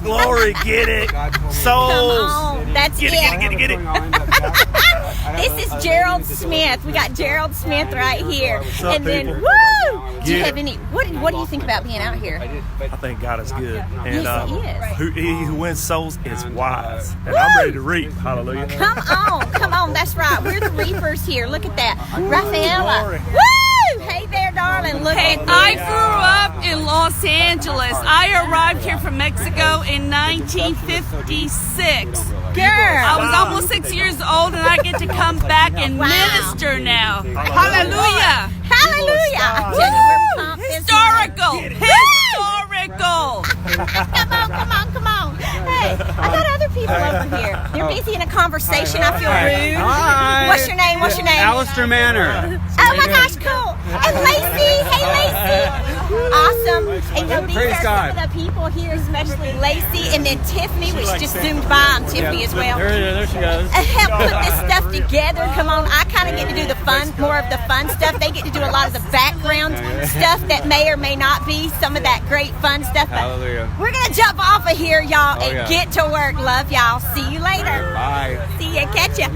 glory. Get it. Souls. Come on. That's Get it. This is Gerald Smith. We got Gerald Smith right here. What's up, And then, people? woo! Do you Yeah. have any? What do you think about being out here? I think God is good. And Yes, he is. he who wins souls is wise. And I'm ready to reap. Hallelujah. Come on. That's right. We're the reapers here. Look at that, Rafaella. Glory. Woo! Hey there, darling. Look Hey, at I this. grew up in Los Angeles. I arrived here from Mexico in 1956. Girl. I was almost 6 years old, and I get to come back and Wow. minister now. Hallelujah! Hallelujah! I tell you, we're pumped this Historical! morning. Historical! Come on. Hey, I got other people over here. They're busy in a conversation. I feel rude. Hi. What's your name? Alistair Manor. Oh my gosh, cool. And Lacy. Hey, Lacy. Awesome. And these Praise are God. some of the people here, especially Lacy, and then Tiffani, which just zoomed by. I'm Tiffany as well. There she goes. Help put this stuff together. Come on, I kind of get to do the fun, more of the fun stuff. They get to do a lot of the background stuff that may or may not be some of that great fun stuff. But Hallelujah. we're gonna jump off of here, y'all, and yeah. get to work. Love y'all. See you later. Bye. See ya. Catch ya.